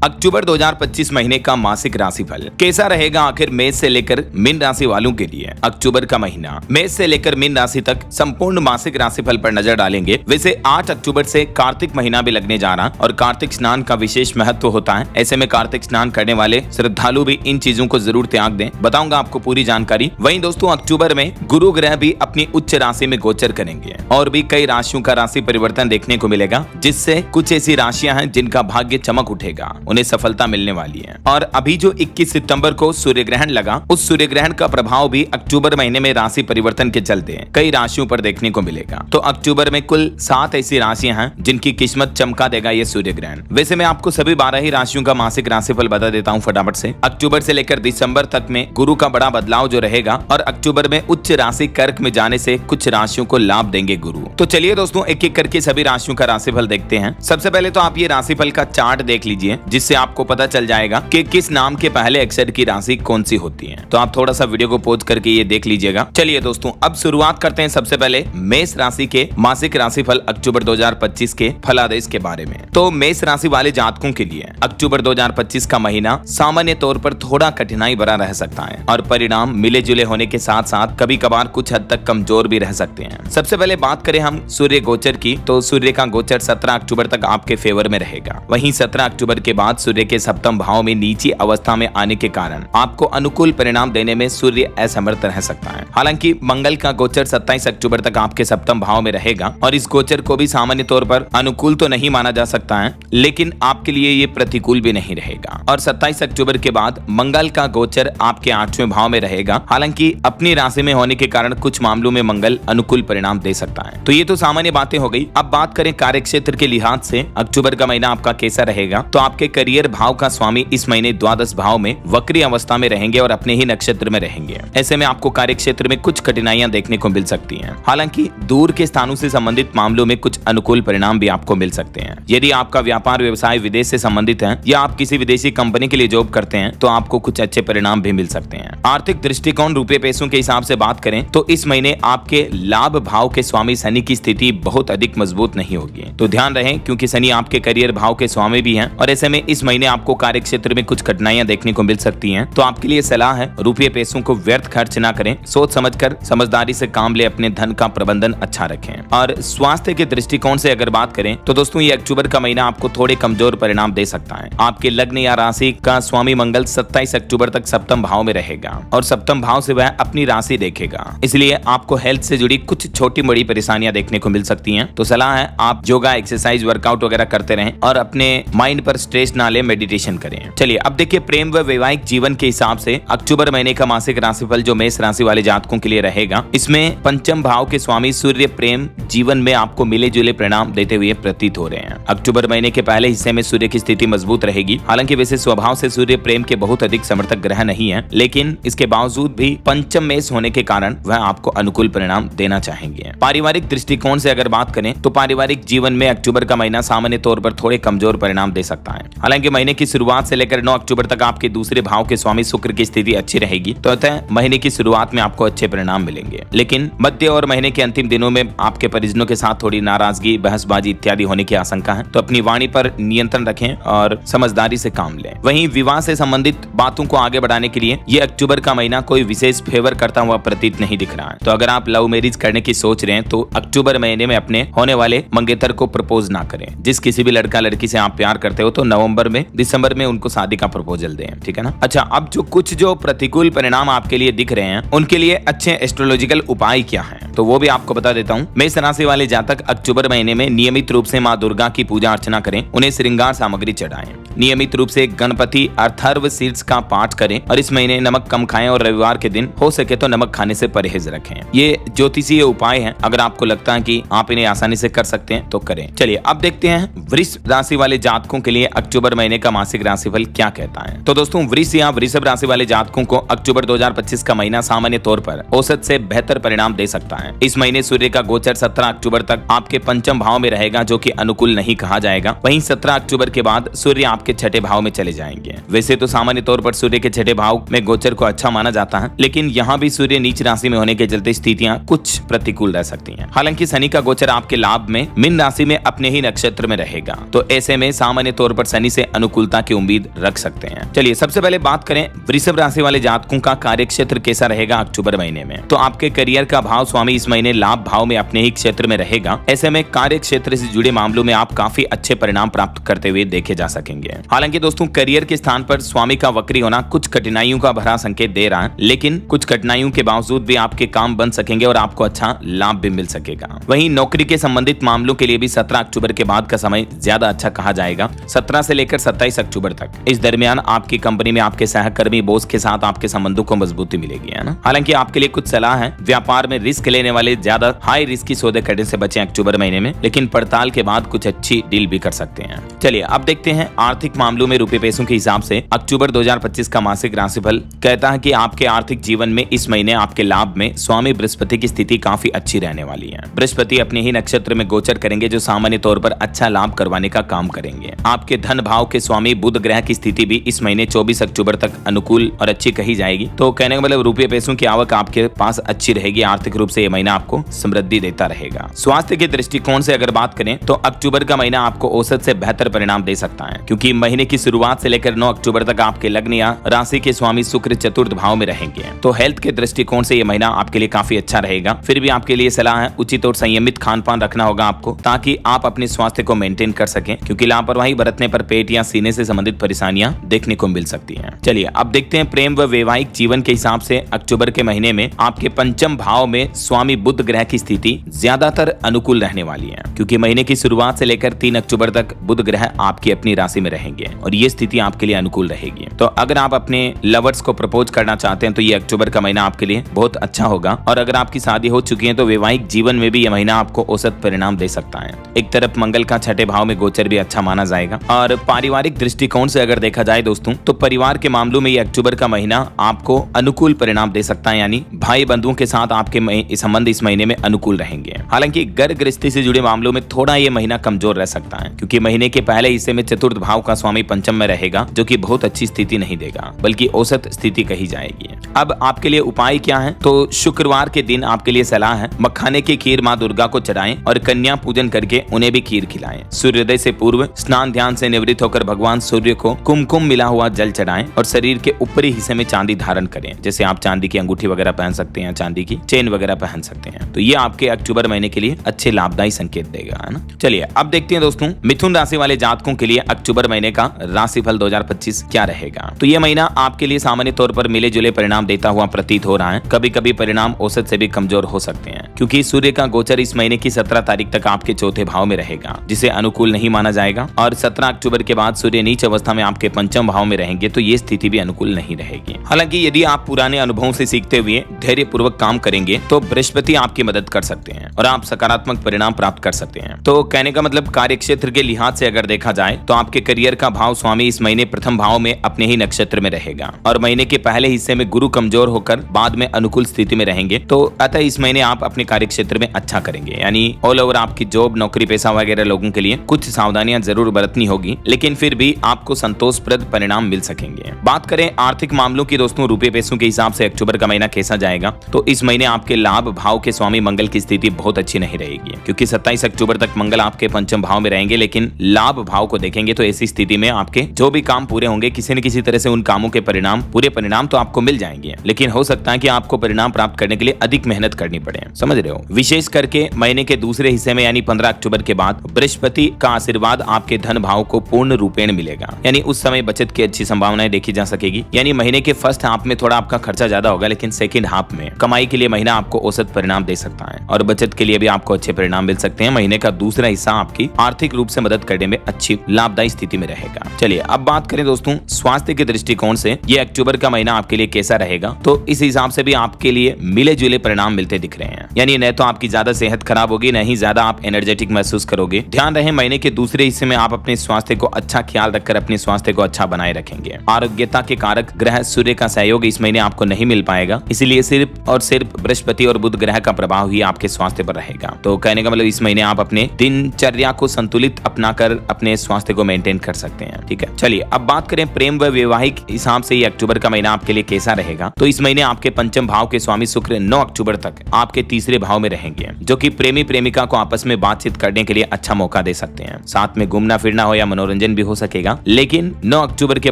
अक्टूबर 2025 महीने का मासिक राशिफल कैसा रहेगा आखिर मेष से लेकर मीन राशि वालों के लिए। अक्टूबर का महीना मेष से लेकर मीन राशि तक संपूर्ण मासिक राशिफल पर नजर डालेंगे। वैसे 8 अक्टूबर से कार्तिक महीना भी लगने जा रहा और कार्तिक स्नान का विशेष महत्व होता है। ऐसे में कार्तिक स्नान करने वाले श्रद्धालु भी इन चीजों को जरूर त्याग दें। बताऊंगा आपको पूरी जानकारी। वहीं दोस्तों अक्टूबर में गुरु ग्रह भी अपनी उच्च राशि में गोचर करेंगे और भी कई राशियों का राशि परिवर्तन देखने को मिलेगा, जिससे कुछ ऐसी राशियां हैं जिनका भाग्य चमक उठेगा, उन्हें सफलता मिलने वाली है। और अभी जो 21 सितंबर को सूर्य ग्रहण लगा, उस सूर्य ग्रहण का प्रभाव भी अक्टूबर महीने में राशि परिवर्तन के चलते कई राशियों पर देखने को मिलेगा। तो अक्टूबर में कुल 7 ऐसी राशियां हैं जिनकी किस्मत चमका देगा ये सूर्य ग्रहण। वैसे मैं आपको सभी 12 ही राशियों का मासिक राशिफल बता देता हूँ फटाफट से। अक्टूबर से लेकर दिसंबर तक में गुरु का बड़ा बदलाव जो रहेगा और अक्टूबर में उच्च राशि कर्क में जाने से कुछ राशियों को लाभ देंगे गुरु। तो चलिए दोस्तों एक एक करके सभी राशियों का राशिफल देखते हैं। सबसे पहले तो आप ये राशिफल का चार्ट देख लीजिए, जिससे आपको पता चल जाएगा कि किस नाम के पहले अक्षर की राशि कौन सी होती है। तो आप थोड़ा सा वीडियो को पॉज करके ये देख लीजिएगा। चलिए दोस्तों अब शुरुआत करते हैं सबसे पहले मेष राशि के मासिक राशिफल अक्टूबर 2025 के फलादेश के बारे में। तो मेष राशि वाले जातकों के लिए अक्टूबर 2025 का महीना सामान्य तौर पर थोड़ा कठिनाई भरा रह सकता है और परिणाम मिले जुले होने के साथ साथ कभी कभार कुछ हद तक कमजोर भी रह सकते हैं। सबसे पहले बात करें हम सूर्य गोचर की, तो सूर्य का गोचर 17 अक्टूबर तक आपके फेवर में रहेगा। वहीं 17 अक्टूबर के बाद सूर्य के सप्तम भाव में नीची अवस्था में आने के कारण आपको अनुकूल परिणाम देने में सूर्य असमर्थ रह सकता है। हालांकि मंगल का गोचर 27 अक्टूबर तक आपके सप्तम भाव में रहेगा और इस गोचर को भी सामान्य तौर पर अनुकूल तो नहीं माना जा सकता है, लेकिन आपके लिए ये प्रतिकूल भी नहीं रहेगा। और 27 अक्टूबर के बाद मंगल का गोचर आपके 8वें भाव में रहेगा। हालांकि अपनी राशि में होने के कारण कुछ मामलों में मंगल अनुकूल परिणाम दे सकता है। तो ये तो सामान्य बातें हो गई। अब बात करें कार्य क्षेत्र के लिहाज से अक्टूबर का महीना आपका कैसा रहेगा। तो आपके करियर भाव का स्वामी इस महीने द्वादश भाव में वक्री अवस्था में रहेंगे और अपने ही नक्षत्र में रहेंगे। ऐसे में आपको कार्य क्षेत्र में कुछ कठिनाइयां देखने को मिल सकती हैं। हालांकि दूर के स्थानों से संबंधित मामलों में कुछ अनुकूल परिणाम भी आपको मिल सकते हैं। यदि आपका व्यापार व्यवसाय विदेश से संबंधित है या आप किसी विदेशी कंपनी के लिए जॉब करते हैं तो आपको कुछ अच्छे परिणाम भी मिल सकते हैं। आर्थिक दृष्टिकोण रुपए पैसों के हिसाब से बात करें तो इस महीने आपके लाभ भाव के स्वामी शनि की स्थिति बहुत अधिक मजबूत नहीं होगी। तो ध्यान रहे, क्योंकि शनि आपके करियर भाव के स्वामी भी हैं और ऐसे में इस महीने आपको कार्य क्षेत्र में कुछ कठिनाइयां देखने को मिल सकती हैं। तो आपके लिए सलाह है रुपये पैसों को व्यर्थ खर्च ना करें, सोच समझकर समझदारी से काम ले, अपने धन का प्रबंधन अच्छा रखें। और स्वास्थ्य के दृष्टिकोण से अगर बात करें तो दोस्तों ये अक्टूबर का महीना आपको थोड़े कमजोर परिणाम दे सकता है। आपके लग्न या राशि का स्वामी मंगल 27 अक्टूबर तक सप्तम भाव में रहेगा और सप्तम भाव से वह अपनी राशि देखेगा, इसलिए आपको हेल्थ से जुड़ी कुछ छोटी बड़ी परेशानियां देखने को मिल सकती हैं। तो सलाह है आप योगा, एक्सरसाइज, वर्कआउट वगैरह करते रहें और अपने माइंड पर स्ट्रेस ना ले, मेडिटेशन करें। चलिए अब देखिए प्रेम व वैवाहिक जीवन के हिसाब से अक्टूबर महीने का मासिक राशिफल जो मेष राशि वाले जातकों के लिए रहेगा, इसमें पंचम भाव के स्वामी सूर्य प्रेम जीवन में आपको मिले जुले परिणाम देते हुए प्रतीत हो रहे हैं। अक्टूबर महीने के पहले हिस्से में सूर्य की स्थिति मजबूत रहेगी। हालांकि वैसे स्वभाव से सूर्य प्रेम के बहुत अधिक समर्थक ग्रह नहीं है, लेकिन इसके बावजूद भी पंचम मेष होने के कारण वह आपको अनुकूल परिणाम देना चाहेंगे। पारिवारिक दृष्टिकोण से अगर बात करें तो पारिवारिक जीवन में अक्टूबर का महीना सामान्य तौर पर थोड़े कमजोर परिणाम दे सकता है। हालांकि महीने की शुरुआत से लेकर 9 अक्टूबर तक आपके दूसरे भाव के स्वामी शुक्र की स्थिति अच्छी रहेगी, तो अतः महीने की शुरुआत में आपको अच्छे परिणाम मिलेंगे। लेकिन मध्य और महीने के अंतिम दिनों में आपके परिजनों के साथ थोड़ी नाराजगी, बहसबाजी इत्यादि होने की आशंका है। तो अपनी वाणी पर नियंत्रण रखें और समझदारी से काम लें। वहीं विवाह से संबंधित बातों को आगे बढ़ाने के लिए ये अक्टूबर का महीना कोई विशेष फेवर करता हुआ प्रतीत नहीं दिख रहा है। तो अगर आप लव मैरिज करने की सोच रहे हैं तो अक्टूबर महीने में अपने होने वाले मंगेतर को प्रपोज ना करें। जिस किसी भी लड़का लड़की से आप प्यार करते हो तो नवंबर में, दिसंबर में उनको शादी का प्रपोजल दें, ठीक है ना। अच्छा, अब जो प्रतिकूल परिणाम आपके लिए दिख रहे हैं उनके लिए अच्छे एस्ट्रोलॉजिकल उपाय क्या हैं, तो वो भी आपको बता देता हूँ। मेष राशि वाले जातक अक्टूबर महीने में नियमित रूप से माँ दुर्गा की पूजा अर्चना करें, उन्हें श्रृंगार सामग्री चढ़ाएं। नियमित रूप से गणपति अथर्व शीर्ष का पाठ करें और इस महीने नमक कम खाएं और रविवार के दिन हो सके तो नमक खाने से परहेज रखें। ये ज्योतिषीय उपाय हैं, अगर आपको लगता है कि आप इन्हें आसानी से कर सकते हैं तो करें। चलिए अब देखते हैं वृष राशि वाले जातकों के लिए अक्टूबर महीने का मासिक राशिफल क्या कहता है। तो दोस्तों वृष या वृषभ राशि वाले जातकों को अक्टूबर 2025 का महीना सामान्य तौर पर औसत से बेहतर परिणाम दे सकता है। इस महीने सूर्य का गोचर 17 अक्टूबर तक आपके पंचम भाव में रहेगा, जो कि अनुकूल नहीं कहा जाएगा। वहीं 17 अक्टूबर के बाद सूर्य आपके छठे भाव में चले जाएंगे। वैसे तो सामान्य तौर पर सूर्य के छठे भाव में गोचर को अच्छा माना जाता है, लेकिन यहाँ भी सूर्य नीच राशि में होने के चलते स्थितियां कुछ प्रतिकूल रह सकती हैं। हालांकि शनि का गोचर आपके लाभ में मीन राशि में अपने ही नक्षत्र में रहेगा, तो ऐसे में सामान्य तौर पर शनि से अनुकूलता की उम्मीद रख सकते हैं। चलिए सबसे पहले बात करें वृषभ राशि वाले जातकों का कार्य क्षेत्र कैसा रहेगा अक्टूबर महीने में। तो आपके करियर का भाव स्वामी इस महीने लाभ भाव में अपने ही क्षेत्र में रहेगा। ऐसे में कार्य क्षेत्र से जुड़े मामलों में आप काफी अच्छे परिणाम प्राप्त करते हुए देखे जा सकेंगे। हालांकि दोस्तों करियर के स्थान पर स्वामी का वक्री होना कुछ कठिनाइयों का भरा संकेत दे रहा है, लेकिन कुछ कठिनाइयों के बावजूद भी आपके काम बन सकेंगे और आपको अच्छा लाभ भी मिल सकेगा। वहीं नौकरी के संबंधित मामलों के लिए भी 17 अक्टूबर के बाद का समय ज्यादा अच्छा कहा जाएगा। 17 से लेकर 27 अक्टूबर तक इस दरमियान आपकी कंपनी में आपके सहकर्मी बॉस के साथ आपके संबंधों को मजबूती मिलेगी, है ना। हालांकि आपके लिए कुछ सलाह है, व्यापार में रिस्क लेने वाले ज्यादा हाई रिस्क की सौदे करने से बचें अक्टूबर महीने में, लेकिन पड़ताल के बाद कुछ अच्छी डील भी कर सकते हैं। चलिए अब देखते हैं आर्थिक मामलों में रुपए पैसों के हिसाब से अक्टूबर 2025 का मासिक राशिफल कहता है कि आपके आर्थिक जीवन में इस महीने आपके लाभ में स्वामी बृहस्पति की स्थिति काफी अच्छी रहने वाली है। बृहस्पति अपने ही नक्षत्र में गोचर करेंगे जो सामान्य तौर पर अच्छा लाभ करवाने का काम करेंगे। आपके धन भाव के स्वामी बुध ग्रह की स्थिति भी इस महीने 24 अक्टूबर तक अनुकूल और अच्छी कही जाएगी। तो कहने का मतलब रुपये पैसों की आवक आपके पास अच्छी रहेगी। आर्थिक रूप से यह महीना आपको समृद्धि देता रहेगा। स्वास्थ्य के दृष्टिकोण से अगर बात करें तो अक्टूबर का महीना आपको औसत से बेहतर परिणाम दे सकता है, क्योंकि महीने की शुरुआत से लेकर 9 अक्टूबर तक आपके लग्न या राशि के स्वामी शुक्र चतुर्थ भाव में रहेंगे। तो हेल्थ के दृष्टिकोण से यह महीना आपके लिए काफी अच्छा रहेगा। फिर भी आपके लिए सलाह है उचित और संयमित खान पान रखना होगा आपको, ताकि आप अपने स्वास्थ्य को मेंटेन कर सकें, क्योंकि लापरवाही बरतने पर पेट या सीने से संबंधित परेशानियां देखने को मिल सकती हैं। चलिए अब देखते हैं प्रेम व वैवाहिक जीवन के हिसाब से अक्टूबर के महीने में आपके पंचम भाव में स्वामी बुध ग्रह की स्थिति ज्यादातर अनुकूल रहने वाली है, क्योंकि महीने की शुरुआत से लेकर 3 अक्टूबर तक बुध ग्रह आपकी अपनी राशि में रहेंगे और ये स्थिति आपके लिए अनुकूल रहेगी। तो अगर आप अपने लवर्स को प्रपोज करना चाहते हैं तो ये अक्टूबर का महीना आपके लिए बहुत अच्छा होगा, और अगर आपकी शादी हो चुकी है तो वैवाहिक जीवन में भी यह महीना आपको औसत परिणाम दे सकता है। एक तरफ मंगल का छठे भाव में गोचर भी अच्छा माना जाएगा। और पारिवारिक दृष्टिकोण से अगर देखा जाए दोस्तों तो परिवार के मामलों में ये अक्टूबर का महीना आपको अनुकूल परिणाम दे सकता है, यानी भाई बंधुओं के साथ आपके संबंध इस महीने में अनुकूल रहेंगे। हालांकि घर गृहस्थी से जुड़े मामलों में थोड़ा ये महीना कमजोर रह सकता है, क्योंकि महीने के पहले हिस्से में चतुर्थ भाव का स्वामी पंचम में रहेगा, जो कि बहुत अच्छी स्थिति नहीं देगा, बल्कि औसत स्थिति कही जाएगी। अब आपके लिए उपाय क्या है? तो शुक्रवार के दिन आपके लिए सलाह है मखाने की खीर माँ दुर्गा को चढ़ाएं और कन्या पूजन करके उन्हें भी खीर खिलाएं। सूर्योदय से पूर्व स्नान ध्यान से निवृत्त होकर भगवान सूर्य को कुमकुम मिला हुआ जल चढ़ाएं और शरीर के ऊपरी हिस्से में चांदी धारण करें। जैसे आप चांदी की अंगूठी वगैरह पहन सकते हैं, चांदी की चेन वगैरह पहन सकते हैं। तो ये आपके अक्टूबर महीने के लिए अच्छे लाभदायी संकेत देगा, है ना। चलिए अब देखते हैं दोस्तों मिथुन राशि वाले जातकों के लिए अक्टूबर महीने का राशिफल 2025 क्या रहेगा। तो ये महीना आपके लिए सामान्य तौर पर मिले जुले परिणाम देता हुआ प्रतीत हो रहा है। कभी कभी परिणाम औसत से भी कमजोर हो सकते हैं, क्योंकि सूर्य का गोचर इस महीने की 17 तारीख तक आपके चौथे भाव में रहेगा, जिसे अनुकूल नहीं माना जाएगा। और 17 अक्टूबर के बाद सूर्य नीच अवस्था में आपके पंचम भाव में रहेंगे, तो ये स्थिति भी अनुकूल नहीं रहेगी। हालांकि यदि आप पुराने अनुभवों से सीखते हुए धैर्य पूर्वक काम करेंगे तो बृहस्पति आपकी मदद कर सकते हैं और आप सकारात्मक परिणाम प्राप्त कर सकते हैं। तो कहने का मतलब कार्य क्षेत्र के लिहाज से अगर देखा जाए तो आपके करियर का भाव स्वामी इस महीने प्रथम भाव में अपने ही नक्षत्र में रहेगा, और महीने के पहले हिस्से में गुरु कमजोर होकर बाद में अनुकूल स्थिति में रहेंगे। तो अतः इस महीने आप अपने कार्य क्षेत्र में अच्छा करेंगे, यानी ऑल ओवर आपकी जॉब नौकरी पेशा वगैरह लोगों के लिए कुछ सावधानियां जरूर बरतनी होगी, लेकिन फिर भी आपको संतोषप्रद परिणाम मिल सकेंगे। बात करें आर्थिक मामलों की दोस्तों रुपये पैसों के हिसाब से अक्टूबर का महीना कैसा जाएगा, तो इस महीने आपके लाभ भाव के स्वामी मंगल की स्थिति बहुत अच्छी नहीं रहेगी, क्योंकि 27 अक्टूबर तक मंगल आपके पंचम भाव में रहेंगे। लेकिन लाभ भाव को देखेंगे तो ऐसी स्थिति में आपके जो भी काम पूरे होंगे किसी न किसी तरह से उन कामों के पूरे परिणाम तो आपको मिल जाएंगे, लेकिन हो सकता है कि आपको परिणाम प्राप्त करने के लिए अधिक मेहनत करनी पड़े, समझ रहे हो। विशेष करके महीने के दूसरे हिस्से में यानी 15 अक्टूबर के बाद बृहस्पति का आशीर्वाद आपके धन भाव को पूर्ण रूपेण मिलेगा, यानी उस समय बचत की अच्छी संभावनाएं देखी जा सकेगी। यानी महीने के फर्स्ट हाफ में थोड़ा आपका खर्चा ज्यादा होगा, लेकिन सेकंड हाफ में कमाई के लिए महीना आपको औसत परिणाम दे सकता है और बचत के लिए भी आपको अच्छे परिणाम मिल सकते हैं। महीने का दूसरा हिस्सा आपकी आर्थिक रूप से मदद करने में अच्छी लाभदायी स्थिति में रहेगा। चलिए अब बात करें दोस्तों स्वास्थ्य के दृष्टिकोण से ये अक्टूबर का महीना आपके लिए कैसा रहेगा, तो इस हिसाब से भी आपके लिए मिले जुले परिणाम मिलते दिख रहे हैं। यानी न तो आपकी ज्यादा सेहत खराब होगी, न ही ज्यादा आप एनर्जेटिक महसूस करोगे। ध्यान रहे महीने के दूसरे हिस्से में आप अपने स्वास्थ्य को अच्छा ख्याल रखकर अपने स्वास्थ्य को अच्छा बनाए रखेंगे। आरोग्यता के कारक ग्रह सूर्य का सहयोग इस महीने आपको नहीं मिल पाएगा, इसीलिए सिर्फ और सिर्फ बृहस्पति और बुध ग्रह का प्रभाव ही आपके स्वास्थ्य पर रहेगा। तो कहने का मतलब इस महीने आप अपने दिनचर्या को संतुलित अपनाकर अपने स्वास्थ्य को मेंटेन कर सकते हैं, ठीक है। चलिए अब बात करें प्रेम व वैवाहिक हिसाब से ये अक्टूबर का महीना आपके लिए कैसा रहेगा, तो इस महीने आपके पंचम भाव के स्वामी शुक्र 9 अक्टूबर तक आपके तीसरे भाव में रहेंगे, जो कि प्रेमी प्रेमिका को आपस में बातचीत करने के लिए अच्छा मौका दे सकते हैं। साथ में घूमना फिरना हो या मनोरंजन मनोरंजन भी हो सकेगा। लेकिन 9 अक्टूबर के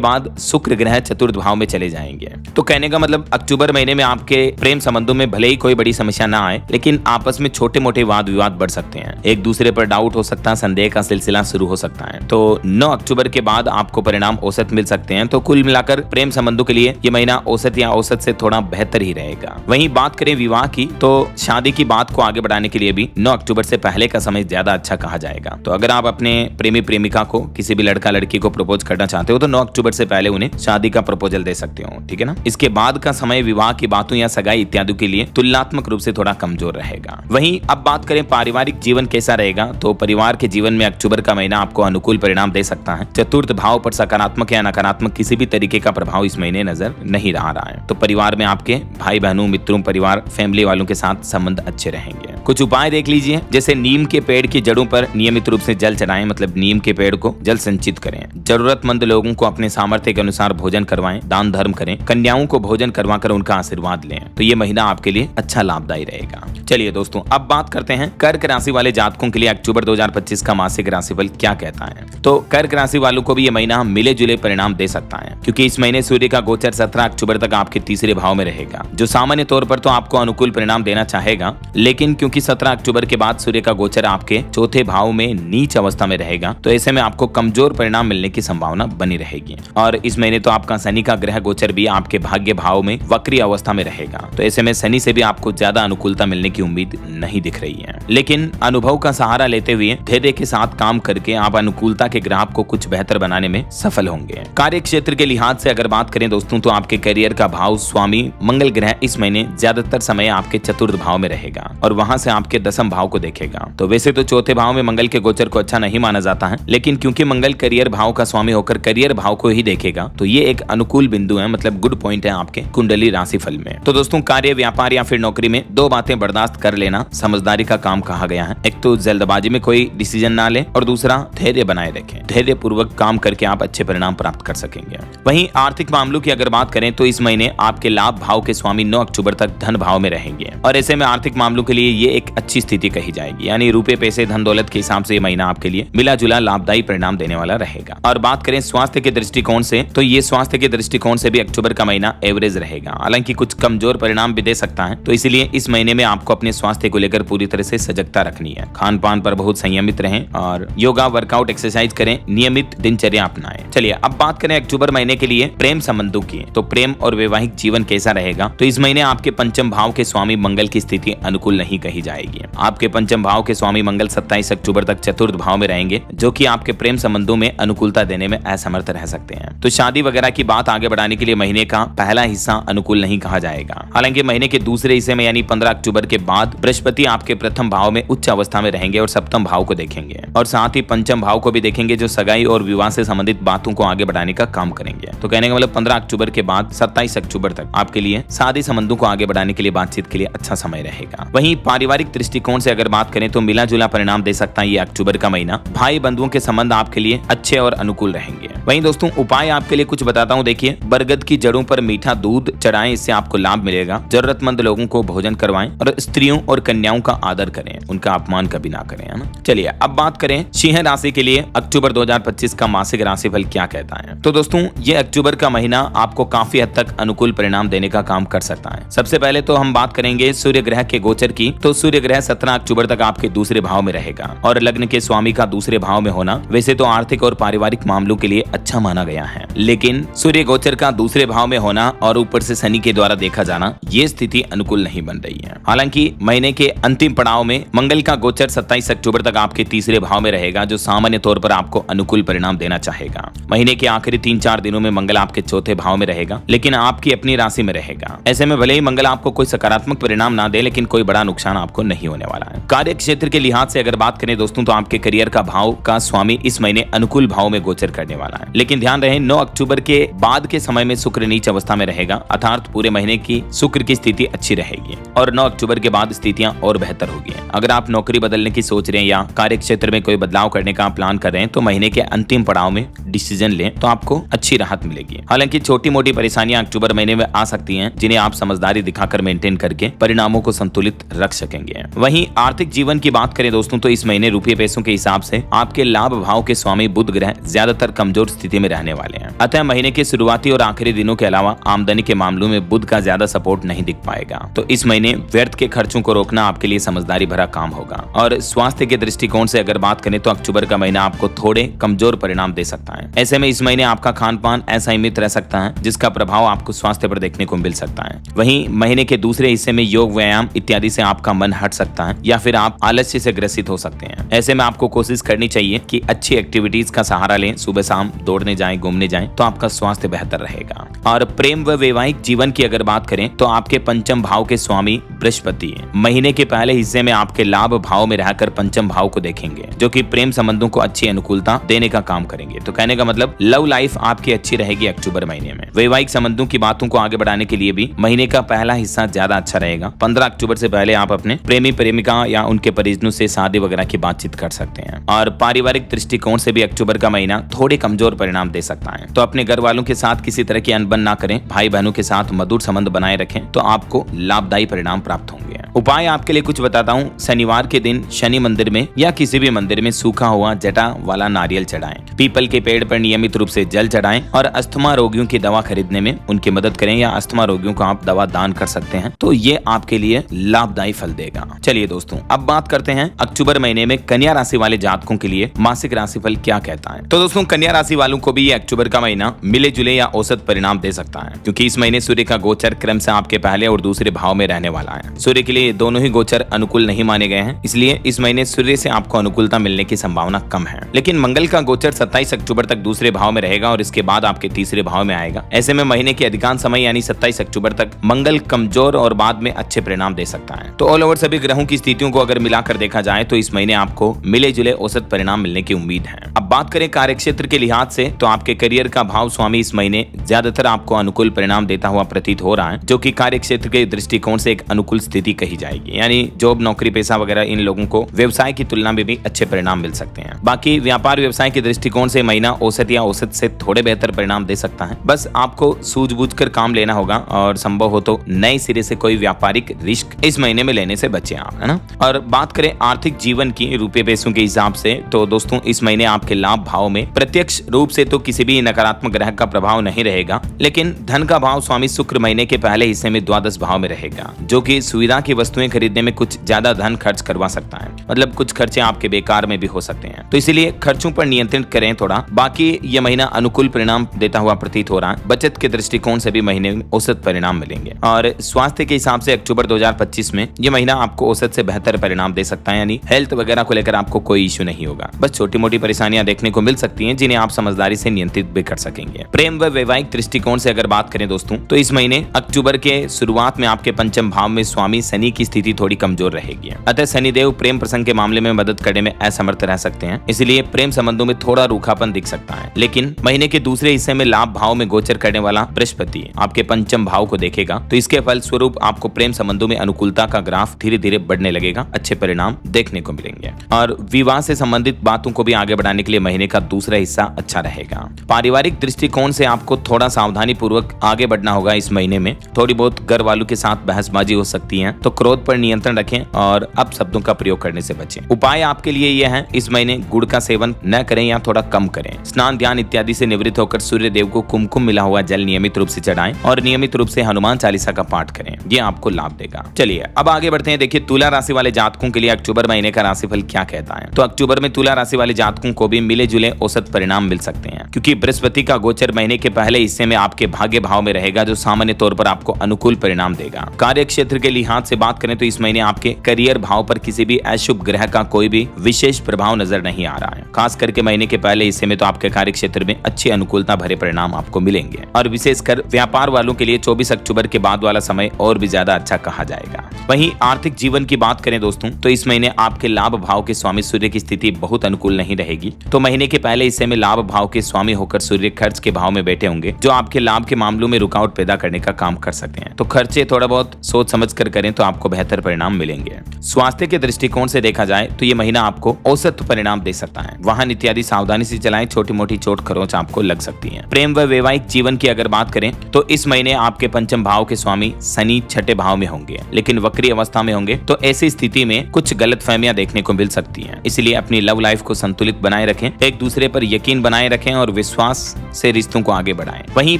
बाद शुक्र ग्रह चतुर्थ भाव में चले जाएंगे। तो कहने का मतलब अक्टूबर महीने में आपके प्रेम संबंधों में भले ही कोई बड़ी समस्या ना आए, लेकिन आपस में छोटे मोटे वाद विवाद बढ़ सकते हैं। एक दूसरे पर डाउट हो सकता है, संदेह का सिलसिला शुरू हो सकता है। तो 9 अक्टूबर के बाद आपको परिणाम औसत मिल सकते हैं। तो कुल मिलाकर प्रेम संबंधों के लिए ये महीना औसत या औसत से थोड़ा बेहतर ही रहेगा। वहीं बात करें विवाह की, तो शादी की बात को आगे बढ़ाने के लिए भी 9 अक्टूबर से पहले का समय ज्यादा अच्छा कहा जाएगा। तो अगर आप अपने प्रेमी प्रेमिका को, किसी भी लड़का लड़की को प्रपोज करना चाहते हो तो 9 अक्टूबर से पहले उन्हें शादी का प्रपोजल दे सकते हो, ठीक है ना। इसके बाद का समय विवाह की बातों या सगाई इत्यादि के लिए तुलनात्मक रूप से थोड़ा कमजोर रहेगा। वहीं अब बात करें पारिवारिक जीवन कैसा रहेगा, तो परिवार के जीवन में अक्टूबर का महीना आपको अनुकूल परिणाम दे सकता है। चतुर्थ भाव पर सकारात्मक या नकारात्मक किसी भी तरीके का प्रभाव इस महीने नजर नहीं आ रहा है। तो परिवार में आपके भाई बहनों, मित्रों, परिवार, फैमिली वालों के साथ संबंध अच्छे रहेंगे। कुछ उपाय देख लीजिए, जैसे नीम के पेड़ की जड़ों पर नियमित रूप से जल चढ़ाएं, मतलब नीम के पेड़ को जल संचित करें। जरूरतमंद लोगों को अपने सामर्थ्य के अनुसार भोजन करवाएं, दान धर्म करें, कन्याओं को भोजन करवाकर उनका आशीर्वाद लें। तो ये महीना आपके लिए अच्छा लाभदायी रहेगा। चलिए दोस्तों, अब बात करते हैं कर्क राशि वाले जातकों के लिए अक्टूबर 2025 का मासिक राशिफल क्या कहता है। तो कर्क राशि वालों को भी ये महीना मिले जुले परिणाम दे सकता है, क्योंकि इस महीने सूर्य का गोचर 17 अक्टूबर तक आपके तीसरे भाव में रहेगा, जो सामान्य तौर पर तो आपको अनुकूल परिणाम देना चाहेगा। लेकिन क्योंकि 17 अक्टूबर के बाद सूर्य का गोचर आपके चौथे भाव में नीच अवस्था में रहेगा, तो ऐसे में आपको कमजोर परिणाम मिलने की संभावना बनी रहेगी। और इस महीने तो आपका शनि का ग्रह गोचर भी आपके भाग्य भाव में वक्री अवस्था में रहेगा, तो ऐसे में शनि से भी आपको ज्यादा अनुकूलता मिलने की उम्मीद नहीं दिख रही है। लेकिन अनुभव का सहारा लेते हुए धैर्य के साथ काम करके आप अनुकूलता के ग्राफ को कुछ बेहतर बनाने में सफल होंगे। कार्य क्षेत्र के लिहाज से अगर बात करें दोस्तों, तो आपके करियर का भाव स्वामी मंगल ग्रह इस महीने ज्यादातर समय आपके चतुर्थ भाव में रहेगा और वहां से आपके दसम भाव को देखेगा। तो वैसे तो चौथे भाव में मंगल के गोचर को अच्छा नहीं माना जाता है, लेकिन क्योंकि मंगल करियर भाव का स्वामी होकर करियर भाव को ही देखेगा, तो ये एक अनुकूल बिंदु है, मतलब गुड पॉइंट है आपके कुंडली राशिफल में। तो दोस्तों, कार्य, व्यापार या फिर नौकरी में दो बातें बर्दाश्त कर लेना समझदारी का काम कहा गया है। एक तो जल्दबाजी में कोई डिसीजन ना ले, और दूसरा धैर्य बनाए रखें। धैर्य पूर्वक काम करके आप अच्छे परिणाम प्राप्त कर सकेंगे। वहीं आर्थिक मामलों की अगर बात करें, तो इस महीने आपके लाभ भाव के स्वामी 9 अक्टूबर तक धन भाव में रहेंगे, और ऐसे में आर्थिक मामलों के लिए ये एक अच्छी स्थिति कही जाएगी। यानी रुपए, पैसे, धन दौलत के हिसाब से ये महीना आपके लिए मिला जुला लाभदायी परिणाम देने वाला रहेगा। और बात करें स्वास्थ्य के दृष्टिकोण से, तो ये स्वास्थ्य के दृष्टिकोण से भी अक्टूबर का महीना एवरेज रहेगा, हालांकि कुछ कमजोर परिणाम भी दे सकता है। तो इसलिए इस महीने में आपको अपने स्वास्थ्य को लेकर पूरी तरह से सजगता रखनी है। खान पान पर बहुत संयमित रहें और योगा, वर्कआउट, एक्सरसाइज करें, नियमित दिनचर्या अपनाएं। चलिए अब बात करें अक्टूबर महीने के लिए प्रेम संबंधों की। तो प्रेम और वैवाहिक जीवन कैसा रहेगा, तो इस महीने आपके पंचम भाव के स्वामी मंगल की स्थिति अनुकूल नहीं कही जाएगी। आपके पंचम भाव के स्वामी मंगल 27 अक्टूबर तक चतुर्थ भाव में रहेंगे, जो कि आपके प्रेम संबंधों में अनुकूलता देने में असमर्थ रह सकते हैं। तो शादी वगैरह की बात आगे बढ़ाने के लिए महीने का पहला हिस्सा अनुकूल नहीं कहा जाएगा। हालांकि महीने के दूसरे हिस्से में यानी 15 अक्टूबर के बाद बृहस्पति आपके प्रथम भाव में उच्च अवस्था में रहेंगे और सप्तम भाव को देखेंगे, और साथ ही पंचम भाव को भी देखेंगे, जो सगाई और विवाह से संबंधित बातों को आगे बढ़ाने का काम करेंगे। तो कहने का मतलब 15 अक्टूबर के बाद 27 अक्टूबर तक आपके लिए शादी संबंधों को आगे बढ़ाने के लिए, बातचीत के लिए अच्छा समय रहेगा। वहीं पारिवारिक दृष्टिकोण से अगर बात करें, तो मिला जुला परिणाम दे सकता है ये अक्टूबर का महीना। भाई बंधुओं के संबंध आपके लिए अच्छे और अनुकूल रहेंगे। वहीं दोस्तों, उपाय आपके लिए कुछ बताता हूँ। देखिए, बरगद की जड़ों पर मीठा दूध चढ़ाएं, इससे आपको लाभ मिलेगा। जरूरतमंद लोगों को भोजन करवाएं और स्त्रियों और कन्याओं का आदर करें, उनका अपमान कभी ना करें, है ना। चलिए अब बात करें सिंह राशि के लिए अक्टूबर 2025 का मासिक राशिफल क्या कहता है। तो दोस्तों, ये अक्टूबर का महीना आपको काफी हद तक अनुकूल परिणाम देने का काम कर सकता है। सबसे पहले तो हम बात करेंगे सूर्य ग्रह के गोचर की। तो सूर्य ग्रह 17 अक्टूबर तक आपके दूसरे भाव में रहेगा, और लग्न के स्वामी का दूसरे भाव में होना वैसे तो आर्थिक और पारिवारिक मामलों के लिए अच्छा माना गया है, लेकिन सूर्य गोचर का दूसरे भाव में होना और ऊपर से शनि के द्वारा देखा जाना, ये स्थिति अनुकूल नहीं बन रही है। हालांकि महीने के अंतिम पड़ाव में मंगल का गोचर 27 अक्टूबर तक आपके तीसरे भाव में रहेगा, जो सामान्य तौर पर आपको अनुकूल परिणाम देना चाहेगा। महीने के आखिरी 3-4 दिनों में मंगल आपके चौथे भाव में रहेगा, लेकिन आपकी अपनी राशि में रहेगा। ऐसे में भले ही मंगल आपको कोई सकारात्मक परिणाम ना दे, लेकिन कोई बड़ा नुकसान आपको नहीं होने वाला है। कार्य क्षेत्र के लिहाज से अगर बात करें दोस्तों, तो आपके करियर का भाव का स्वामी इस महीने अनुकूल भाव में गोचर करने वाला है। लेकिन ध्यान रहे, 9 अक्टूबर के बाद के समय में शुक्र नीच अवस्था में रहेगा, अर्थात पूरे महीने की शुक्र की स्थिति अच्छी रहेगी, और 9 अक्टूबर के बाद स्थितियां और बेहतर होगी। अगर आप नौकरी बदलने की सोच रहे हैं या कार्य क्षेत्र में कोई बदलाव करने का प्लान कर रहे हैं, तो महीने के अंतिम पड़ाव में डिसीजन लें, तो आपको अच्छी राहत मिलेगी। हालांकि छोटी मोटी परेशानियां अक्टूबर महीने में आ सकती हैं, जिन्हें आप समझदारी दिखाकर मेंटेन करके परिणामों को संतुलित रख सकेंगे। वहीं आर्थिक जीवन की बात करें दोस्तों, तो इस महीने रुपये पैसों के हिसाब से आपके लाभ भाव के स्वामी स्वामी बुध ग्रह ज्यादातर कमजोर स्थिति में रहने वाले हैं। अतः महीने के शुरुआती और आखिरी दिनों के अलावा आमदनी के मामलों में बुध का ज्यादा सपोर्ट नहीं दिख पाएगा। तो इस महीने व्यर्थ के खर्चों को रोकना आपके लिए समझदारी भरा काम होगा। और स्वास्थ्य के दृष्टिकोण से अगर बात करें तो अक्टूबर का महीना आपको थोड़े कमजोर परिणाम दे सकता है। ऐसे में इस महीने आपका खान पान ऐसा सीमित रह सकता है जिसका प्रभाव आपको स्वास्थ्य पर देखने को मिल सकता है। वहीं महीने के दूसरे हिस्से में योग, व्यायाम इत्यादि से आपका मन हट सकता है या फिर आप आलस्य से ग्रसित हो सकते हैं। ऐसे में आपको कोशिश करनी चाहिए कि अच्छी एक्टिविटीज का सहारा लें, सुबह शाम दौड़ने जाएं, घूमने जाएं, तो आपका स्वास्थ्य बेहतर रहेगा। और प्रेम व वैवाहिक जीवन की अगर बात करें तो आपके पंचम भाव के स्वामी बृहस्पति महीने के पहले हिस्से में आपके लाभ भाव में रहकर पंचम भाव को देखेंगे, जो कि प्रेम संबंधों को अच्छी अनुकूलता देने का काम करेंगे। तो कहने का मतलब लव लाइफ आपकी अच्छी रहेगी अक्टूबर महीने में। वैवाहिक संबंधों की बातों को आगे बढ़ाने के लिए भी महीने का पहला हिस्सा ज्यादा अच्छा रहेगा। 15 अक्टूबर से पहले आप अपने प्रेमी प्रेमिका या उनके परिजनों से शादी वगैरह की बातचीत कर सकते हैं। और पारिवारिक दृष्टिकोण से भी अक्टूबर का महीना थोड़े कमजोर परिणाम दे सकता है। तो अपने घर वालों के साथ किसी तरह की अनबन ना करें, भाई बहनों के साथ मधुर संबंध बनाए रखें, तो आपको लाभदायी परिणाम प्राप्त होंगे। उपाय आपके लिए कुछ बताता हूँ। शनिवार के दिन शनि मंदिर में या किसी भी मंदिर में सूखा हुआ जटा वाला नारियल चढ़ाएं, पीपल के पेड़ पर नियमित रूप से जल चढ़ाएं और अस्थमा रोगियों की दवा खरीदने में उनकी मदद करें या अस्थमा रोगियों को आप दवा दान कर सकते हैं, तो ये आपके लिए लाभदायी फल देगा। चलिए दोस्तों, अब बात करते हैं अक्टूबर महीने में कन्या राशि वाले जातकों के लिए मासिक राशिफल क्या कहता है। तो दोस्तों, कन्या राशि वालों को भी ये अक्टूबर का महीना मिले जुले या औसत परिणाम दे सकता है, क्योंकि इस महीने सूर्य का गोचर क्रम से आपके पहले और दूसरे भाव में रहने वाला है। सूर्य के लिए दोनों ही गोचर अनुकूल नहीं माने गए हैं, इसलिए इस महीने सूर्य से आपको अनुकूलता मिलने की संभावना कम है। लेकिन मंगल का गोचर 27 अक्टूबर तक दूसरे भाव में रहेगा और इसके बाद आपके तीसरे भाव में आएगा। ऐसे में महीने के अधिकांश समय यानी 27 अक्टूबर तक मंगल कमजोर और बाद में अच्छे परिणाम दे सकता है। तो ऑल ओवर सभी ग्रहों की स्थितियों को अगर मिलाकर देखा जाए तो इस महीने आपको मिले जुले औसत परिणाम मिलने की उम्मीद है। अब बात करें कार्यक्षेत्र के लिहाज से, तो आपके करियर का भाव स्वामी इस महीने ज्यादातर आपको अनुकूल परिणाम देता हुआ प्रतीत हो रहा है, जो कि कार्यक्षेत्र के दृष्टिकोण से एक अनुकूल स्थिति कही जाएगी। यानी जॉब, नौकरी पेशा वगैरह इन लोगों को व्यवसाय की तुलना में भी अच्छे परिणाम मिल सकते हैं। बाकी व्यापार व्यवसाय के दृष्टिकोण से महीना औसत या औसत से थोड़े बेहतर परिणाम दे सकता है। बस आपको सूझबूझकर काम लेना होगा और संभव हो तो नए सिरे से कोई व्यापारिक रिस्क इस महीने में लेने से बचे आप, है ना। और बात करें आर्थिक जीवन की रुपये पैसों के हिसाब से, तो दोस्तों इस महीने आपके लाभ भाव में प्रत्यक्ष रूप से तो किसी भी नकारात्मक ग्रह का प्रभाव नहीं रहेगा, लेकिन धन का भाव स्वामी शुक्र महीने के पहले हिस्से में द्वादश भाव में रहेगा, जो कि सुविधा की वस्तुएं खरीदने में कुछ ज्यादा धन खर्च करवा सकता है। मतलब कुछ खर्चे आपके बेकार में भी हो सकते हैं, तो इसीलिए खर्चों पर नियंत्रण करें थोड़ा। बाकी ये महीना अनुकूल परिणाम देता हुआ प्रतीत हो रहा है। बचत के दृष्टिकोण से भी महीने में औसत परिणाम मिलेंगे। और स्वास्थ्य के हिसाब से अक्टूबर 2025 में ये महीना आपको औसत से बेहतर परिणाम दे सकता है, यानी हेल्थ वगैरह को लेकर आपको कोई इश्यू नहीं होगा। बस छोटी मोटी परेशानियां देखने को मिल सकती हैं, जिन्हें आप समझदारी से नियंत्रित भी कर सकेंगे। प्रेम व वैवाहिक दृष्टिकोण से अगर बात करें दोस्तों, तो इस महीने अक्टूबर के शुरुआत में आपके पंचम भाव में स्वामी शनि की स्थिति थोड़ी कमजोर रहेगी। अतः शनिदेव प्रेम प्रसंग के मामले में मदद करने में असमर्थ रह सकते हैं, इसलिए प्रेम संबंधों में थोड़ा रूखापन दिख सकता है। लेकिन महीने के दूसरे हिस्से में लाभ भाव में गोचर करने वाला बृहस्पति आपके पंचम भाव को देखेगा, तो इसके फल स्वरूप आपको प्रेम संबंधों में अनुकूलता का ग्राफ धीरे धीरे बढ़ने लगेगा, अच्छे परिणाम देखने को मिलेंगे। और विवाह से संबंधित बातों को भी आगे बढ़ाने के लिए महीने का दूसरा हिस्सा अच्छा रहेगा। पारिवारिक दृष्टिकोण से आपको थोड़ा सावधानी पूर्वक आगे बढ़ना होगा। इस महीने में थोड़ी बहुत घर वालों के साथ बहसबाजी हो सकती है, तो क्रोध पर नियंत्रण रखें और अपशब्दों का प्रयोग करने से बचें। उपाय आपके लिए यह है, इस महीने गुड़ का सेवन न करें या थोड़ा कम करें। स्नान, ध्यान इत्यादि से निवृत्त होकर सूर्य देव को कुमकुम मिला हुआ जल नियमित रूप से चढ़ाएं और नियमित रूप से हनुमान चालीसा का पाठ करें, ये आपको लाभ देगा। चलिए अब आगे बढ़ते हैं। देखिए तुला राशि वाले जातकों के लिए अक्टूबर महीने का राशिफल क्या कहता है। तो अक्टूबर में तुला राशि वाले जातकों को भी मिले जुले औसत परिणाम मिल सकते हैं, क्योंकि बृहस्पति का गोचर महीने के पहले हिस्से में आपके भाग्य भाव में रहेगा, जो सामान्य तौर पर आपको अनुकूल परिणाम देगा। कार्य क्षेत्र के लिहाज से बात करें तो इस महीने आपके करियर भाव पर किसी भी अशुभ ग्रह का कोई भी विशेष प्रभाव नजर नहीं आ रहा है। खास करके महीने के पहले हिस्से में तो आपके कार्य क्षेत्र में अच्छी अनुकूलता भरे परिणाम आपको मिलेंगे, और विशेषकर व्यापार वालों के लिए 24 अक्टूबर के बाद वाला समय और भी ज्यादा अच्छा कहा जाएगा। वहीं आर्थिक जीवन की बात करें दोस्तों, तो इस महीने आपके लाभ भाव के स्वामी सूर्य की स्थिति बहुत अनुकूल नहीं रहेगी। तो महीने के पहले हिस्से में लाभ भाव के स्वामी होकर सूर्य खर्च के भाव में बैठे होंगे, जो आपके लाभ के मामलों में रुकावट पैदा करने का काम कर सकते हैं। तो खर्चे थोड़ा बहुत सोच समझ कर करें तो आपको बेहतर परिणाम मिलेंगे। स्वास्थ्य के दृष्टिकोण से देखा जाए तो ये महीना आपको औसत परिणाम दे सकता है। वाहन इत्यादि सावधानी से चलाएं, छोटी मोटी चोट खरोंच आपको लग सकती है। प्रेम व वैवाहिक जीवन की अगर बात करें तो इस महीने आपके पंचम भाव के स्वामी शनि छठे भाव में होंगे, लेकिन वक्री अवस्था में होंगे, तो ऐसी स्थिति में कुछ गलतफहमियां देखने को मिल सकती हैं। इसलिए अपनी लव लाइफ को संतुलित बनाए रखें, एक दूसरे पर यकीन बनाए रखें और विश्वास से रिश्तों को आगे बढ़ाएं। वहीं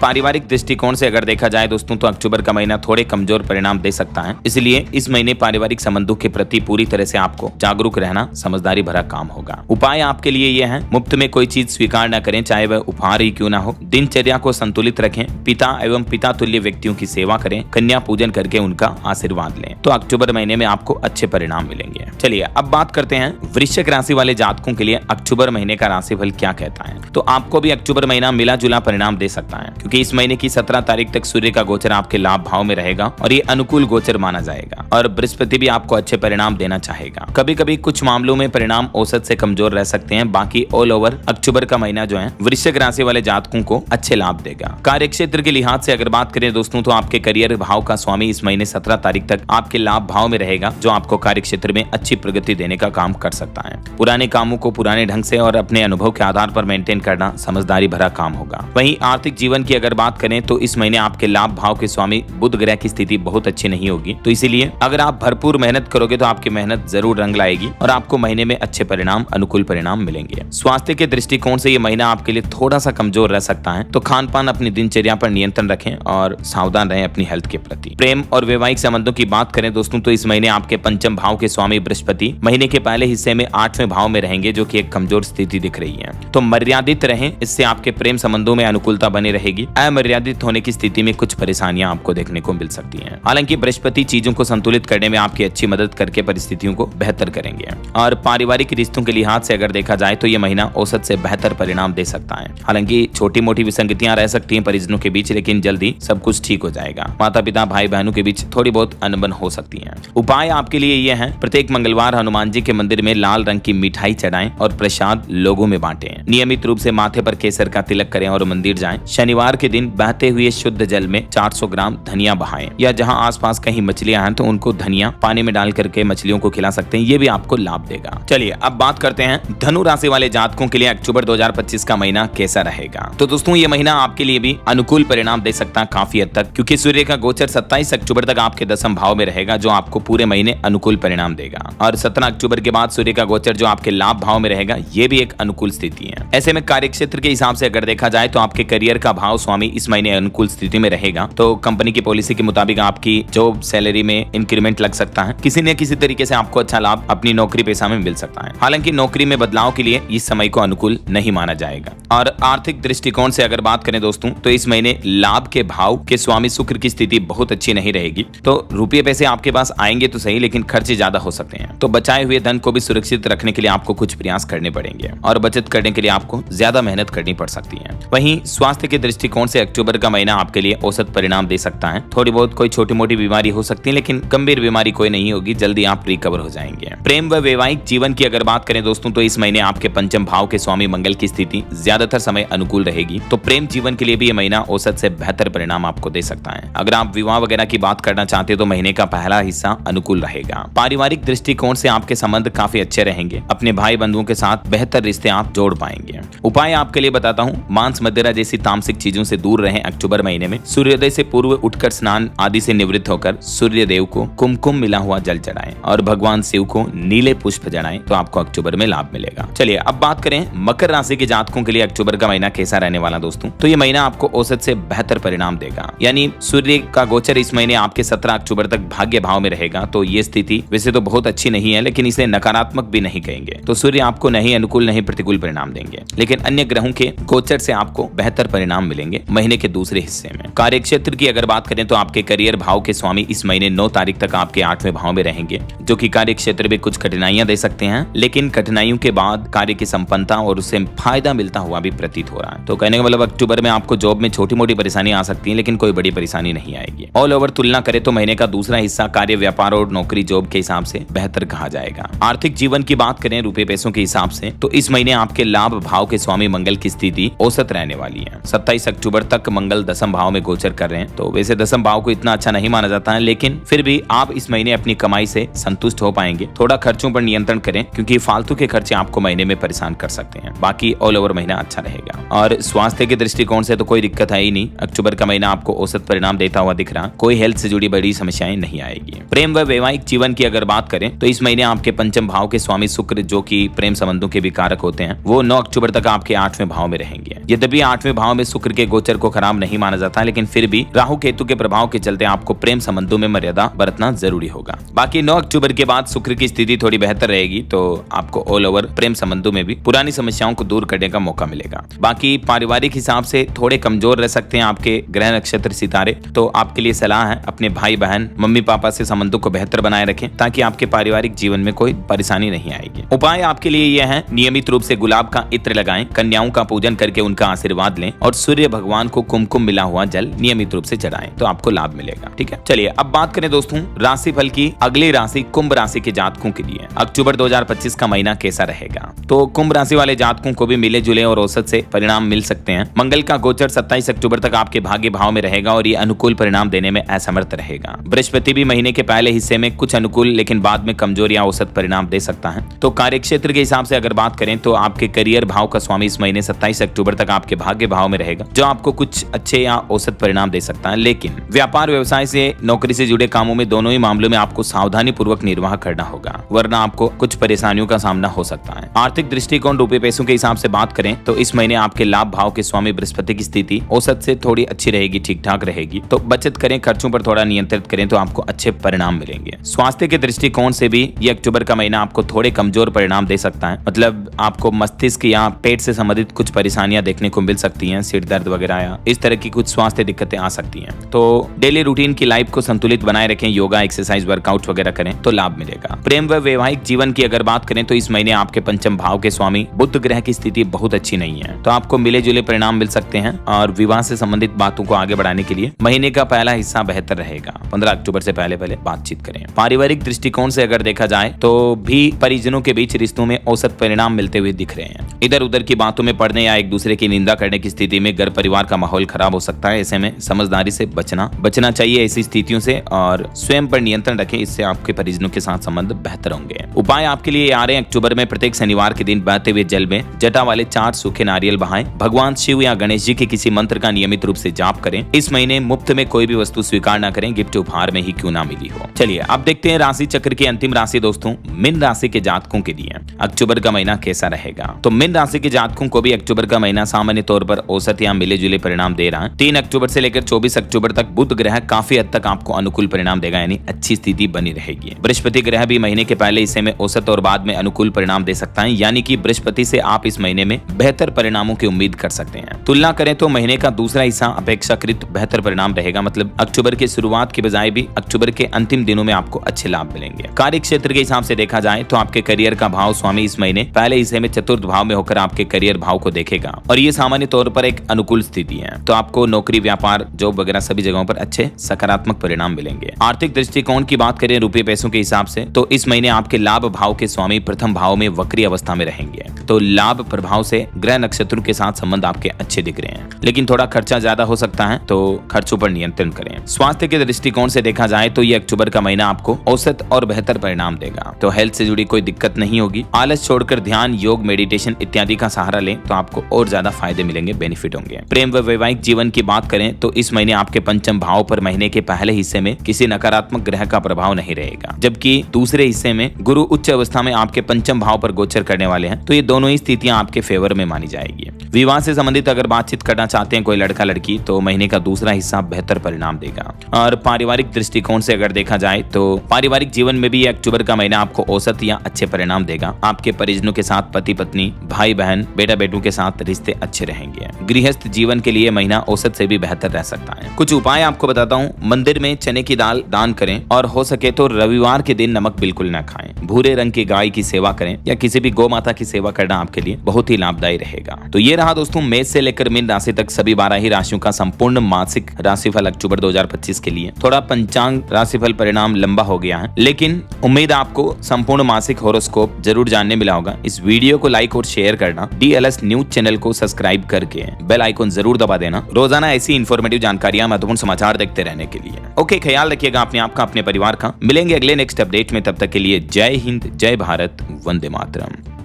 पारिवारिक दृष्टिकोण से अगर देखा जाए दोस्तों तो अक्टूबर का महीना थोड़े कमजोर परिणाम दे सकता है। इसलिए इस महीने पारिवारिक संबंधों के प्रति पूरी तरह से आपको जागरूक रहना समझदारी भरा काम होगा। उपाय आपके लिए यह है, मुफ्त में कोई चीज स्वीकार न करें, चाहे वह उपहार ही क्यों ना हो। दिनचर्या को संतुलित रखें, पिता एवं पिता तुल्य व्यक्तियों की सेवा करें, कन्या पूजन करके उनका आशीर्वाद लें, तो अक्टूबर महीने में आपको अच्छे परिणाम मिलेंगे। चलिए अब बात करते हैं वृश्चिक राशि वाले जातकों के लिए अक्टूबर महीने का राशिफल क्या कहता है। तो आपको भी अक्टूबर महीना मिला जुला परिणाम दे सकता है, क्योंकि इस महीने की 17 तारीख तक सूर्य का गोचर आपके लाभ भाव में रहेगा और ये अनुकूल गोचर माना जाएगा, और बृहस्पति भी आपको अच्छे परिणाम देना चाहेगा। कभी कभी कुछ मामलों में परिणाम औसत से कमजोर रह सकते हैं, बाकी ऑल ओवर अक्टूबर का महीना जो है वृश्चिक राशि वाले जातकों को अच्छे लाभ देगा। कार्य क्षेत्र के लिहाज से अगर बात करें दोस्तों तो आपके करियर भाव का स्वामी इस महीने 17 तारीख तक आपके लाभ भाव में रहेगा, जो आपको कार्य क्षेत्र में अच्छी प्रगति देने का काम कर सकता है। पुराने कामों को पुराने ढंग से और अपने अनुभव के आधार पर मेंटेन करना समझदारी भरा काम होगा। वहीं आर्थिक जीवन की अगर बात करें तो इस महीने आपके लाभ भाव के स्वामी बुध ग्रह की स्थिति बहुत अच्छी नहीं होगी, तो इसीलिए अगर आप भरपूर मेहनत करोगे तो आपकी मेहनत जरूर रंग लाएगी और आपको महीने में अच्छे परिणाम, अनुकूल परिणाम मिलेंगे। स्वास्थ्य के दृष्टिकोण से ये महीना आपके लिए थोड़ा सा कमजोर रह सकता है, तो खान पान अपनी दिनचर्या पर नियंत्रण रखें और सावधान रहें अपनी हेल्थ के प्रति। प्रेम और वैवाहिक संबंधों की बात करें दोस्तों तो इस महीने आपके पंचम भाव के स्वामी बृहस्पति महीने के पहले हिस्से में 8वें भाव में रहेंगे, जो कि एक कमजोर स्थिति दिख रही है। तो मर्यादित रहें, इससे आपके प्रेम संबंधों में अनुकूलता बनी रहेगी। अमर्यादित होने की स्थिति में कुछ परेशानियां आपको देखने को मिल सकती हैं। हालांकि बृहस्पति चीजों को संतुलित करने में आपकी अच्छी मदद करके परिस्थितियों को बेहतर करेंगे। और पारिवारिक रिश्तों के लिहाज से अगर देखा जाए तो यह महीना औसत से बेहतर परिणाम दे सकता है। हालांकि छोटी मोटी विसंगतियां रह सकती हैं परिजनों के बीच, लेकिन जल्दी सब कुछ ठीक हो जाएगा। माता पिता भाई बहनों के बीच थोड़ी बहुत अनबन हो सकती है। उपाय आपके लिए यह है, प्रत्येक मंगलवार हनुमान जी के मंदिर में लाल रंग की मिठाई चढ़ाएं और प्रसाद लोगों में बांटें। नियमित रूप से माथे पर केसर का तिलक करें और मंदिर जाएं। शनिवार के दिन बहते हुए शुद्ध जल में 400 ग्राम धनिया बहाएं, या जहां आसपास कहीं मछलियां हैं तो उनको धनिया पानी में डाल करके मछलियों को खिला सकते हैं, ये भी आपको लाभ देगा। चलिए अब बात करते हैं धनु राशि वाले जातकों के लिए अक्टूबर 2025 का महीना कैसा रहेगा। तो दोस्तों ये महीना आपके लिए भी अनुकूल परिणाम दे सकता है काफी हद तक, क्योंकि सूर्य का गोचर 27 अक्टूबर तक आपके 10वें भाव में रहेगा, जो आपको पूरे महीने अनुकूल परिणाम देगा। और 17 अक्टूबर के बाद सूर्य का गोचर जो आपके लाभ भाव में रहेगा, ये भी एक अनुकूल स्थिति है। ऐसे में कार्य क्षेत्र के हिसाब से अगर देखा जाए तो आपके करियर का भाव स्वामी इस महीने अनुकूल स्थिति में रहेगा, तो कंपनी की पॉलिसी के मुताबिक आपकी जॉब सैलरी में इंक्रीमेंट लग सकता है। किसी न किसी तरीके से आपको अच्छा लाभ अपनी नौकरी पेशा में मिल सकता है। हालांकि नौकरी में बदलाव के लिए इस समय को अनुकूल नहीं माना जाएगा। और आर्थिक दृष्टिकोण से अगर बात करें दोस्तों तो इस महीने लाभ के भाव के स्वामी शुक्र की स्थिति बहुत अच्छी नहीं रहेगी, तो रुपये पैसे आपके पास आएंगे तो सही, लेकिन खर्चे ज्यादा हो सकते हैं। तो बचाए हुए धन को भी सुरक्षित रखने के लिए आपको कुछ प्रयास करने पड़ेंगे और बचत करने के लिए आपको ज्यादा मेहनत करनी पड़ सकती है। वहीं स्वास्थ्य के दृष्टिकोण से अक्टूबर का महीना आपके लिए औसत परिणाम दे सकता है। थोड़ी बहुत कोई छोटी मोटी बीमारी हो सकती है, लेकिन गंभीर बीमारी कोई नहीं होगी, जल्दी आप रिकवर हो जाएंगे। प्रेम व वैवाहिक जीवन की अगर बात करें दोस्तों तो इस महीने आपके पंचम भाव के स्वामी मंगल की स्थिति ज्यादातर समय अनुकूल रहेगी, तो प्रेम जीवन के लिए भी यह महीना औसत से बेहतर परिणाम आपको दे सकता है। अगर आप विवाह वगैरह की बात करना चाहते हो तो महीने का पहला हिस्सा अनुकूल रहेगा। पारिवारिक दृष्टिकोण से आपके संबंध काफी अच्छे रहेंगे, अपने भाई बंधुओं के साथ बेहतर रिश्ते आप जोड़ पाएंगे। उपाय आपके लिए बताता हूँ, मांस मदिरा जैसी तामसिक चीजों से दूर रहें। अक्टूबर महीने में सूर्योदय से पूर्व उठकर स्नान आदि से निवृत्त होकर सूर्य देव को कुमकुम मिला हुआ जल चढ़ाएं और भगवान शिव को नीले पुष्प चढ़ाएं, तो आपको अक्टूबर में लाभ मिलेगा। चलिए अब बात करें मकर राशि के जातकों के लिए अक्टूबर का महीना कैसा रहने वाला दोस्तों। तो ये महीना आपको औसत से बेहतर परिणाम देगा, यानी सूर्य का गोचर इस महीने आपके 17 अक्टूबर तक भाग्य भाव में रहेगा। तो ये स्थिति वैसे तो बहुत अच्छी नहीं है, लेकिन इसे नकारात्मक भी नहीं कहेंगे। तो सूर्य आपको नहीं अनुकूल नहीं प्रतिकूल परिणाम देंगे, लेकिन अन्य ग्रहों के गोचर से आपको बेहतर परिणाम मिलेंगे महीने के दूसरे हिस्से में। कार्य क्षेत्र की अगर बात करें तो आपके करियर भाव के स्वामी इस महीने 9 तारीख तक आपके 8वें भाव में रहेंगे, जो कि कार्य क्षेत्र में कुछ कठिनाइयां दे सकते हैं, लेकिन कठिनाइयों के बाद कार्य की संपन्नता और उससे फायदा मिलता हुआ भी प्रतीत हो रहा है। तो कहने का मतलब अक्टूबर में आपको जॉब में छोटी मोटी परेशानी आ सकती है, लेकिन कोई बड़ी परेशानी नहीं आएगी। ऑल ओवर तुलना करें तो महीने का दूसरा हिस्सा कार्य, व्यापार और नौकरी जॉब के हिसाब से बेहतर कहा जाएगा। आर्थिक जीवन की बात करें रुपए पैसों के हिसाब से, तो इस महीने आपके लाभ भाव के स्वामी मंगल की स्थिति औसत रहने वाली है। 27 अक्टूबर तक मंगल 10वें भाव में गोचर कर रहे हैं, तो वैसे 10वें भाव को इतना अच्छा नहीं माना जाता है, है, लेकिन फिर भी आप इस महीने अपनी कमाई से संतुष्ट हो पाएंगे। थोड़ा खर्चों पर नियंत्रण करें क्योंकि फालतू के खर्चे आपको महीने में परेशान कर सकते हैं। बाकी ऑल ओवर महीना अच्छा रहेगा। और स्वास्थ्य के दृष्टिकोण से तो कोई दिक्कत है ही नहीं। अक्टूबर का महीना आपको औसत परिणाम देता हुआ दिख रहा, कोई हेल्थ से जुड़ी बड़ी समस्याएं नहीं आएगी। प्रेम व वैवाहिक जीवन की अगर बात करें तो इस महीने आपके पंचम भाव के स्वामी शुक्र, जो कि प्रेम संबंधों के भी कारक होते हैं, वो 9 अक्टूबर तक आपके 8वें भाव में रहेंगे। यद्यपि 8वें भाव में शुक्र के गोचर को खराब नहीं माना जाता, लेकिन फिर भी राहु केतु के प्रभाव के चलते आपको प्रेम संबंधों में मर्यादा बरतना जरूरी होगा। बाकी 9 अक्टूबर के बाद शुक्र की स्थिति थोड़ी बेहतर रहेगी, तो आपको ऑल ओवर प्रेम संबंधों में भी पुरानी समस्याओं को दूर करने का मौका मिलेगा। बाकी पारिवारिक हिसाब से थोड़े कमजोर रह सकते हैं आपके ग्रह नक्षत्र सितारे, तो आपके लिए सलाह है अपने भाई बहन मम्मी पापा से संबंधों को बेहतर बनाए रखें ताकि आपके पारिवारिक जीवन में कोई परेशानी नहीं आएगी। उपाय आपके लिए यह है, नियमित रूप से गुलाब का इत्र लगाएं, कन्याओं का पूजन करके उनका आशीर्वाद लें और सूर्य भगवान को कुमकुम मिला हुआ जल नियमित रूप से चढ़ाएं, तो आपको लाभ मिलेगा। ठीक है, चलिए अब बात करें दोस्तों राशिफल की। अगली राशि कुंभ राशि के जातकों के लिए अक्टूबर 2025 का महीना कैसा रहेगा। तो कुंभ राशि वाले जातकों को भी मिले जुले और औसत से परिणाम मिल सकते हैं। मंगल का गोचर 27 अक्टूबर तक आपके भाग्य भाव में रहेगा और ये अनुकूल परिणाम देने में असमर्थ रहेगा। बृहस्पति भी महीने के पहले हिस्से में कुछ अनुकूल लेकिन बाद में कमजोर या औसत परिणाम दे सकता है। तो कार्यक्षेत्र के हिसाब से अगर बात करें तो आपके करियर भाव का स्वामी इस महीने 27 अक्टूबर तक आपके भाग्य भाव में रहेगा, जो आपको कुछ अच्छे या औसत परिणाम दे सकता है। लेकिन व्यापार व्यवसाय से नौकरी से जुड़े कामों में दोनों ही मामलों में आपको सावधानी पूर्वक निर्वाह करना होगा, वरना आपको कुछ परेशानियों का सामना हो सकता है। आर्थिक दृष्टिकोण रुपए पैसों के हिसाब से बात करें तो इस महीने आपके लाभ भाव के स्वामी बृहस्पति की स्थिति औसत से थोड़ी अच्छी रहेगी, ठीक ठाक रहेगी। तो बचत करें, खर्चों पर थोड़ा नियंत्रित करें तो आपको अच्छे परिणाम मिलेंगे। स्वास्थ्य के दृष्टिकोण से भी ये अक्टूबर का महीना आपको थोड़े कमजोर परिणाम दे सकता है, मतलब आपको मस्तिष्क या पेट से संबंधित कुछ परेशानियां देखने को मिल सकती हैं, सिर दर्द वगैरह या इस तरह की कुछ स्वास्थ्य दिक्कतें आ सकती हैं। तो डेली रूटीन की लाइफ को संतुलित बनाए रखें, योगा एक्सरसाइज वर्कआउट वगैरह करें तो लाभ मिलेगा। प्रेम व वैवाहिक जीवन की अगर बात करें तो इस महीने आपके पंचम भाव के स्वामी बुध ग्रह की स्थिति बहुत अच्छी नहीं है, तो आपको मिले जुले परिणाम मिल सकते हैं और विवाह से संबंधित बातों को आगे बढ़ाने के लिए महीने का पहला हिस्सा बेहतर रहेगा। 15 अक्टूबर से पहले बातचीत करें। पारिवारिक दृष्टिकोण से अगर देखा जाए तो भी परिजनों के बीच रिश्तों में औसत परिणाम मिलते हुए दिख रहे हैं। इधर उधर की बातों में पड़ने या एक दूसरे की निंदा करने की स्थिति में घर परिवार का माहौल खराब हो सकता है। ऐसे में समझदारी से बचना चाहिए ऐसी स्थितियों से और स्वयं पर नियंत्रण रखें, इससे आपके परिजनों के साथ संबंध बेहतर होंगे। उपाय आपके लिए आ रहे हैं अक्टूबर में प्रत्येक शनिवार के दिन बहते हुए जल में जटा वाले 4 सूखे नारियल बहाएं। भगवान शिव या गणेश जी के किसी मंत्र का नियमित रूप से जाप करें। इस महीने मुफ्त में कोई भी वस्तु स्वीकार न करें, गिफ्ट उपहार में ही क्यों ना मिली हो। चलिए अब देखते हैं राशि चक्र की अंतिम राशि दोस्तों मीन राशि के जातकों के लिए अक्टूबर का महीना कैसा रहेगा। तो मीन राशि के जातकों को भी अक्टूबर का महीना सामान्य तौर पर औसत या मिले जुले परिणाम दे रहा है। 3 अक्टूबर से लेकर 24 अक्टूबर तक बुध ग्रह काफी हद तक आपको अनुकूल परिणाम देगा, यानी अच्छी स्थिति बनी रहेगी। बृहस्पति ग्रह भी महीने के पहले हिस्से में औसत और बाद में अनुकूल परिणाम दे सकता है, यानी कि बृहस्पति से आप इस महीने में बेहतर परिणामों की उम्मीद कर सकते हैं। तुलना करें तो महीने का दूसरा हिस्सा अपेक्षाकृत बेहतर परिणाम रहेगा, मतलब अक्टूबर के शुरुआत के बजाय भी अक्टूबर के अंतिम दिनों में आपको अच्छे लाभ मिलेंगे। कार्य क्षेत्र के हिसाब से देखा जाए तो आपके करियर का भाव स्वामी इस महीने पहले हिस्से में चतुर्थ भाव में होकर आपके करियर भाव को देखेगा और ये सामान्य तौर पर एक अनुकूल स्थिति है, तो आपको नौकरी व्यापार जॉब वगैरह सभी जगहों पर अच्छे सकारात्मक परिणाम मिलेंगे। आर्थिक दृष्टिकोण की बात करें रुपये पैसों के हिसाब से तो इस महीने आपके लाभ भाव के स्वामी प्रथम भाव में वक्री अवस्था में रहेंगे, तो लाभ प्रभाव से ग्रह नक्षत्रों के साथ संबंध आपके अच्छे दिख रहे हैं, लेकिन थोड़ा खर्चा ज्यादा हो सकता है, तो खर्चों पर नियंत्रण करें। स्वास्थ्य के दृष्टिकोण से देखा जाए तो ये अक्टूबर का महीना आपको औसत और बेहतर परिणाम देगा, तो हेल्थ से जुड़ी कोई दिक्कत नहीं होगी। आलस छोड़कर ध्यान, योग, मेडिटेशन इत्यादि का सहारा लें तो आपको और ज्यादा फायदे मिलेंगे, बेनिफिट होंगे। प्रेम व वैवाहिक जीवन की बात करें तो इस महीने आपके पंचम भाव पर महीने के पहले हिस्से में किसी नकारात्मक ग्रह का प्रभाव नहीं रहेगा, जबकि दूसरे हिस्से में गुरु उच्च अवस्था में आपके पंचम भाव पर गोचर करने वाले हैं, तो ये दोनों ही स्थितियां आपके फेवर में मानी जाएगी। विवाह से संबंधित अगर बातचीत करना चाहते हैं कोई लड़का लड़की तो महीने का दूसरा हिस्सा बेहतर परिणाम देगा। और पारिवारिक दृष्टिकोण से अगर देखा जाए तो पारिवारिक जीवन में भी अक्टूबर का महीना आपको औसत या अच्छे परिणाम देगा। आपके परिजनों के साथ पति पत्नी, भाई बहन, बेटा बेटों के साथ रिश्ते अच्छे रहेंगे। गृहस्थ जीवन के लिए महीना औसत से भी बेहतर रह सकता है। कुछ उपाय आपको बताता हूँ। मंदिर में चने की दाल दान करें और हो सके तो रविवार के दिन नमक बिल्कुल न खाएं। भूरे रंग की गाय की सेवा करें या किसी भी गौ माता की सेवा करना आपके लिए बहुत ही लाभदायी रहेगा। तो ये रहा दोस्तों मेष से लेकर मीन राशि तक सभी 12 ही राशियों का संपूर्ण मासिक राशिफल अक्टूबर 2025 के लिए। थोड़ा पंचांग राशिफल परिणाम लंबा हो गया है, लेकिन उम्मीद आपको संपूर्ण मासिक होरोस्कोप जरूर जानने मिला होगा। इस वीडियो को लाइक और शेयर करना, DLS न्यूज चैनल को सब्सक्राइब करके बेल आइकन जरूर दबा देना रोजाना ऐसी इंफॉर्मेटिव जानकारियां, महत्वपूर्ण समाचार देखते रहने के लिए। ओके, ख्याल रखिएगा अपने आप का, अपने परिवार का। मिलेंगे अगले नेक्स्ट अपडेट में, तब तक के लिए जय हिंद, जय भारत, वंदे मातरम।